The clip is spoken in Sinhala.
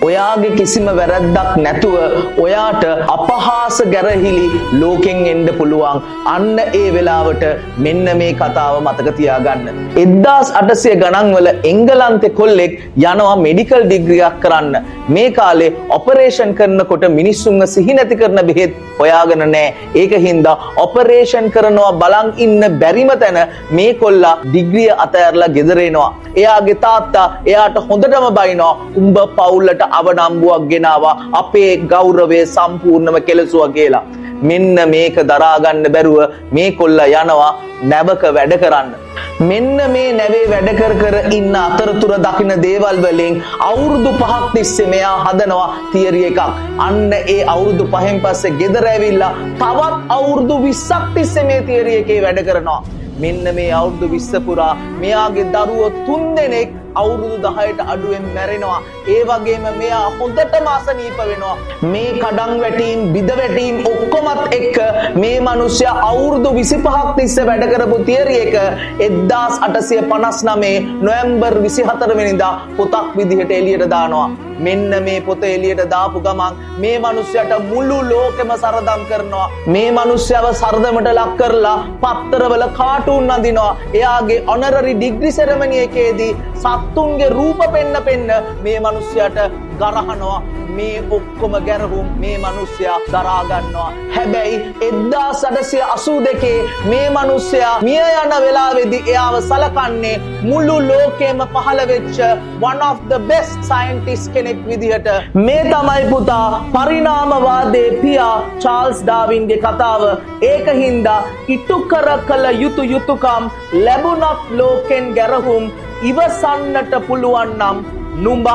ඔයාගේ කිසිම වැරැද්දක් නැතුව ඔයාට අපහාස ගැරහිලි ලෝකෙන් එන්න පුළුවන්. අන්න ඒ වෙලාවට මෙන්න මේ කතාව මතක තියාගන්න. 1800 ගණන් වල එංගලන්තේ කොල්ලෙක් යනවා මෙඩිකල් ඩිග්‍රියක් කරන්න. මේ කාලේ ඔපරේෂන් කරනකොට මිනිස්සුන්ව සිහි නැති කරන බෙහෙත් හොයාගෙන නැහැ. ඒක හින්දා ඔපරේෂන් කරනවා බලන් ඉන්න බැරිම තැන මේ කොල්ලා ඩිග්‍රිය අතහැරලා ගෙදර එනවා. එයාගේ තාත්තා එයාට හොඳටම බයිනවා. උඹ පවුලට අවනම්බුවක් ගෙනාවා, අපේ ගෞරවය සම්පූර්ණම කෙලසුවා කියලා. මෙන්න මේක දරා ගන්න බැරුව මේ කොල්ලා යනවා නැවක වැඩ කරන්න. මෙන්න මේ නැවේ වැඩ කර ඉන්න අතරතුර දකින්න දේවල් වලින් අවුරුදු 5ක් තිස්සේ මෙයා හදනවා තියරි එකක්. අන්න ඒ අවුරුදු 5න් පස්සේ ගෙදර ඇවිල්ලා තවත් අවුරුදු 20ක් තිස්සේ මේ තියරි එකේ වැඩ කරනවා. මෙන්න මේ අවුරුදු 20 පුරා මෙයාගේ දරුවෝ 3 දෙනෙක් අවුරුදු 10ට අඩුවෙන් මැරෙනවා. ඒ වගේම මෙයා හොඳටම අසනීප වෙනවා. මේ කඩන් වැටීම්, බිද වැටීම් ඔක්කොමත් එක්ක මේ මිනිස්සයා අවුරුදු 25ක් තිස්සේ වැඩ කරපු තියරි එක 1859 නොවැම්බර් 24 වෙනිදා පොතක් විදිහට එළියට දානවා. මෙන්න මේ පොත එළියට දාපු ගමන් මේ මිනිස්සයාට මුළු ලෝකෙම සරදම් කරනවා. මේ මිනිස්සයව සරදමට ලක් කරලා පත්තරවල කාටුන් අඳිනවා. එයාගේ ඔනරරි ඩිග්‍රි සෙරමනි එකේදී සත්තුන්ගේ රූප පෙන්න මේ මිනිස්සයාට ගරහනවා. මේ ඔක්කොම ගැරහුම් මේ මිනිස්සයා දරා ගන්නවා. හැබැයි 1882 මේ මිනිස්සයා මිය යන වෙලාවේදී එයාව සලකන්නේ මුළු ලෝකෙම පහළ වෙච්ච one of the best scientist කෙනෙක් විදිහට. මේ තමයි පුතා පරිණාමවාදයේ පියා චාල්ස් ඩාවින්ගේ කතාව. ඒකින්ද ඉටු කළ යුතු යුතුයකම් ලැබුණත් ලෝකෙන් ගැරහුම් ඉවසන්නට පුළුවන් නම් නුඹ